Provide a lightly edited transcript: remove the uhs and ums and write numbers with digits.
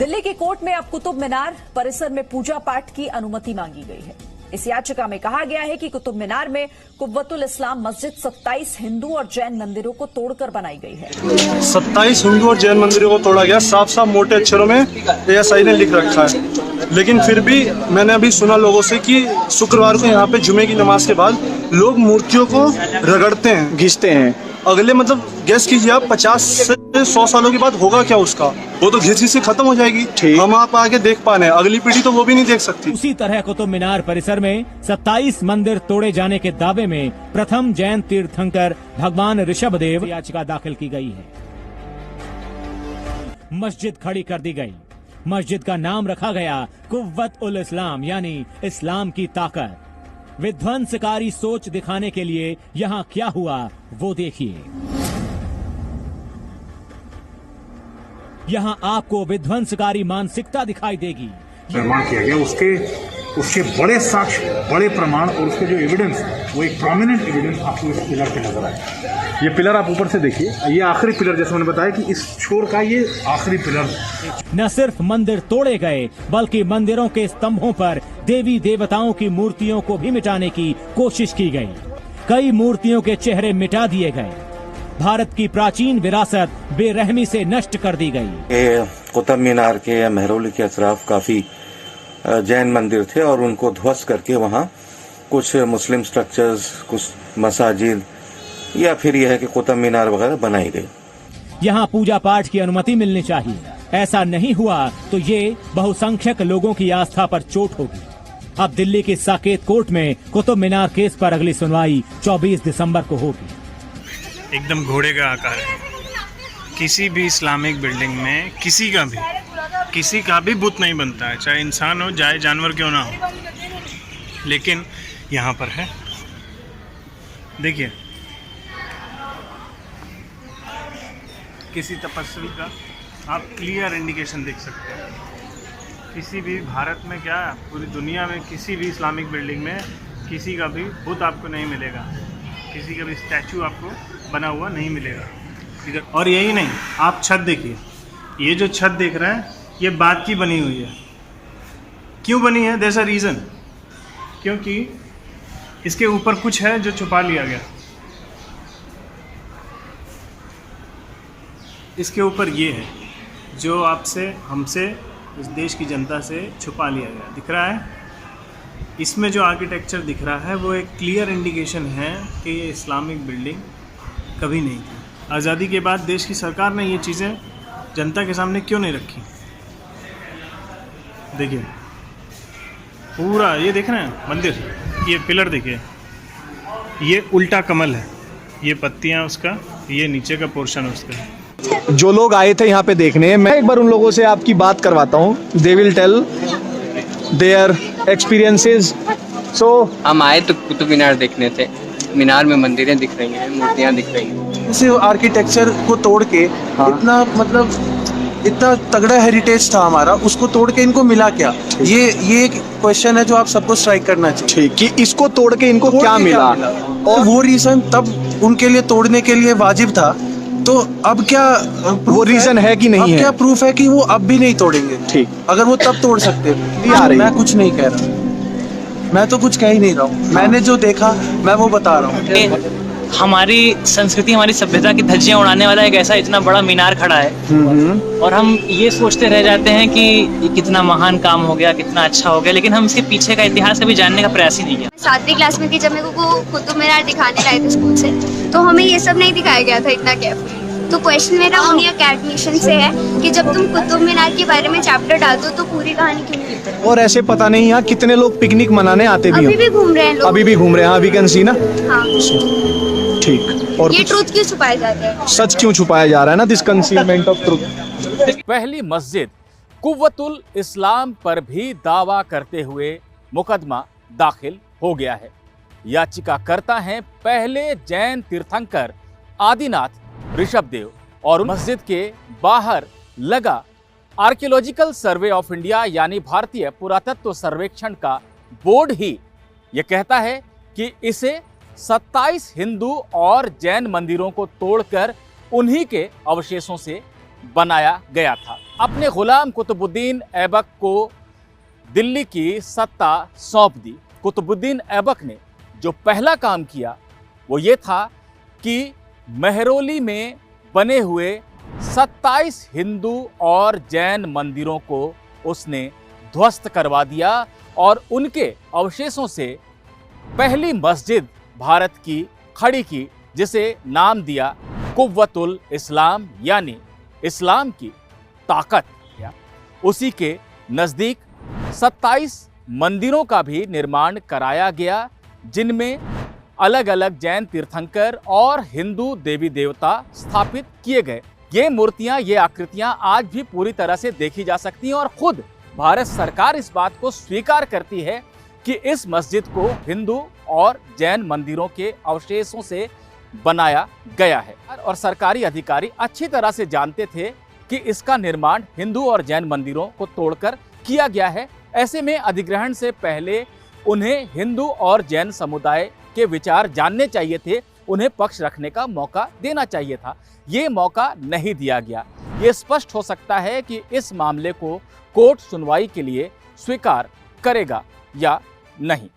दिल्ली की कोर्ट में अब कुतुब मीनार परिसर में पूजा पाठ की अनुमति मांगी गई है। इस याचिका में कहा गया है कि कुतुब मीनार में कुव्वतुल इस्लाम मस्जिद 27 हिंदू और जैन मंदिरों को तोड़कर बनाई गई है। 27 हिंदू और जैन मंदिरों को तोड़ा गया, साफ साफ मोटे अक्षरों में ASI ने लिख रखा है। लेकिन फिर भी मैंने अभी सुना लोगों से कि शुक्रवार को यहाँ पे जुमे की नमाज के बाद लोग मूर्तियों को रगड़ते हैं, घिसते हैं। अगले मतलब गैस कीजिए आप 50 से 100 सालों के बाद होगा क्या उसका? वो तो घिसी से खत्म हो जाएगी। हम आप आगे देख पा रहे हैं, अगली पीढ़ी तो वो भी नहीं देख सकती। उसी तरह कुतुब मीनार परिसर में 27 मंदिर तोड़े जाने के दावे में प्रथम जैन तीर्थंकर भगवान ऋषभदेव याचिका दाखिल की गई है। मस्जिद खड़ी कर दी गई। मस्जिद का नाम रखा गया कुव्वत उल इस्लाम यानी इस्लाम की ताकत। विध्वंसकारी सोच दिखाने के लिए यहाँ क्या हुआ वो देखिए। यहाँ आपको विध्वंसकारी मानसिकता दिखाई देगी। निर्माण किया गया उसके बड़े साक्ष्य, बड़े प्रमाण और उसके जो एविडेंस, वो एक प्रोमिनेंट एविडेंस आपको इस पिलर पे नजर आए। ये पिलर आप ऊपर से देखिए, ये आखिरी पिलर, जैसे मैंने बताया कि इस छोर का ये आखिरी पिलर। न सिर्फ मंदिर तोड़े गए बल्कि मंदिरों के स्तंभों पर देवी देवताओं की मूर्तियों को भी मिटाने की कोशिश की गई। कई मूर्तियों के चेहरे मिटा दिए गए। भारत की प्राचीन विरासत बेरहमी से नष्ट कर दी गई। कुतुब मीनार के या मेहरौली के अतराफ काफी जैन मंदिर थे और उनको ध्वस्त करके वहाँ कुछ मुस्लिम स्ट्रक्चर्स, कुछ मसाजिद या फिर यह है कि कुतुब मीनार वगैरह बनाई गई। यहाँ पूजा पाठ की अनुमति मिलनी चाहिए। ऐसा नहीं हुआ तो ये बहुसंख्यक लोगों की आस्था पर चोट होगी। अब दिल्ली की साकेत कोर्ट में कुतुब मीनार केस पर अगली सुनवाई 24 दिसंबर को होगी। एकदम घोड़े का आकार है। किसी भी इस्लामिक बिल्डिंग में किसी का भी बुत नहीं बनता है, चाहे इंसान हो चाहे जानवर क्यों ना हो। लेकिन यहाँ पर है, देखिए, किसी तपस्वी का आप क्लियर इंडिकेशन देख सकते हैं। किसी भी भारत में क्या, पूरी दुनिया में किसी भी इस्लामिक बिल्डिंग में किसी का भी बुत आपको नहीं मिलेगा, किसी का भी स्टैचू आपको बना हुआ नहीं मिलेगा इधर। और यही नहीं, आप छत देखिए, ये जो छत देख रहे हैं ये बात की बनी हुई है। क्यों बनी है? देयर इज अ रीज़न, क्योंकि इसके ऊपर कुछ है जो छुपा लिया गया। इसके ऊपर ये है जो आपसे, हमसे, इस देश की जनता से छुपा लिया गया। दिख रहा है? इसमें जो आर्किटेक्चर दिख रहा है वो एक क्लियर इंडिकेशन है कि ये इस्लामिक बिल्डिंग कभी नहीं थी। आज़ादी के बाद देश की सरकार ने ये चीज़ें जनता के सामने क्यों नहीं रखी? देखिए पूरा ये देख रहे हैं मंदिर, ये पिलर देखिए, ये उल्टा कमल है, ये पत्तियाँ उसका, ये नीचे का पोर्शन है उसका। जो लोग आए थे यहाँ पे देखने, मैं एक बार उन लोगों से आपकी बात करवाता हूँ। They will tell their experiences. So हम आए तो कुतुब मीनार देखने थे। मीनार में मंदिरें दिख रही हैं, मूर्तियाँ दिख रही हैं। इस आर्किटेक्चर को तोड़ के इतना तगड़ा हेरिटेज था हमारा, उसको तोड़ के इनको मिला क्या? ये एक क्वेश्चन है जो आप सबको स्ट्राइक करना चाहिए। ठीक, कि इसको तोड़ के इनको क्या मिला? और वो रीजन तब उनके लिए तोड़ने के लिए वाजिब था, तो अब क्या वो रीजन है कि नहीं अब है? क्या प्रूफ है कि वो अब भी नहीं तोड़ेंगे? ठीक, अगर वो तब तोड़ सकते। मैं कुछ नहीं कह रहा, मैं तो कुछ कह ही नहीं रहा हूँ। मैंने जो देखा मैं वो बता रहा हूँ। हमारी संस्कृति, हमारी सभ्यता की धज्जियां उड़ाने वाला एक ऐसा इतना बड़ा मीनार खड़ा है और हम ये सोचते रह जाते हैं कि ये कितना महान काम हो गया, कितना अच्छा हो गया, लेकिन हम इसके पीछे का इतिहास कभी जानने का प्रयास ही नहीं किया। 7वीं क्लास में थी जब मेरे को कुतुब मीनार दिखाने लाए थे स्कूल से, तो हमें ये सब नहीं दिखाया गया था इतना केयरफुली। तो क्वेश्चन मेरा उन्हीं अकेडमिशियन से है कि जब तुम कुतुब मीनार के बारे में चैप्टर डालते हो तो पूरी कहानी क्यों नहीं लिखते? और ऐसे पता नहीं यहाँ कितने लोग पिकनिक मनाने आते भी अभी भी घूम रहे हैं लोग। अभी भी घूम रहे हैं, वी कैन सी ना। हाँ। ठीक, और ये ट्रूथ क्यों छुपाया जाता है? सच क्यों छुपाया जा रहा है ना? This concealment of truth. पहली मस्जिद कुव्वतुल इस्लाम पर भी दावा करते हुए मुकदमा दाखिल हो गया है। याचिकाकर्ता हैं पहले जैन तीर्थंकर आदिनाथ ऋषभदेव और मस्जिद के बाहर लगा आर्कियोलॉजिकल सर्वे ऑफ इंडिया यानी भारतीय पुरातत्व सर्वेक्षण का बोर्ड ही यह कहता है कि इसे 27 हिंदू और जैन मंदिरों को तोड़कर उन्हीं के अवशेषों से बनाया गया था। अपने गुलाम कुतुबुद्दीन ऐबक को दिल्ली की सत्ता सौंप दी। कुतुबुद्दीन ऐबक ने जो पहला काम किया वो ये था कि मेहरौली में बने हुए 27 हिंदू और जैन मंदिरों को उसने ध्वस्त करवा दिया और उनके अवशेषों से पहली मस्जिद भारत की खड़ी की, जिसे नाम दिया कुव्वतुल इस्लाम, यानी इस्लाम की ताकत। उसी के नज़दीक 27 मंदिरों का भी निर्माण कराया गया, जिनमें अलग अलग जैन तीर्थंकर और हिंदू देवी देवता स्थापित किए गए। ये मूर्तियां, ये आकृतियां आज भी पूरी तरह से देखी जा सकती हैं और खुद भारत सरकार इस बात को स्वीकार करती है कि इस मस्जिद को हिंदू और जैन मंदिरों के अवशेषों से बनाया गया है। और सरकारी अधिकारी अच्छी तरह से जानते थे कि इसका निर्माण हिंदू और जैन मंदिरों को तोड़कर किया गया है। ऐसे में अधिग्रहण से पहले उन्हें हिंदू और जैन समुदाय के विचार जानने चाहिए थे, उन्हें पक्ष रखने का मौका देना चाहिए था। ये मौका नहीं दिया गया। ये स्पष्ट हो सकता है कि इस मामले को कोर्ट सुनवाई के लिए स्वीकार करेगा या नहीं।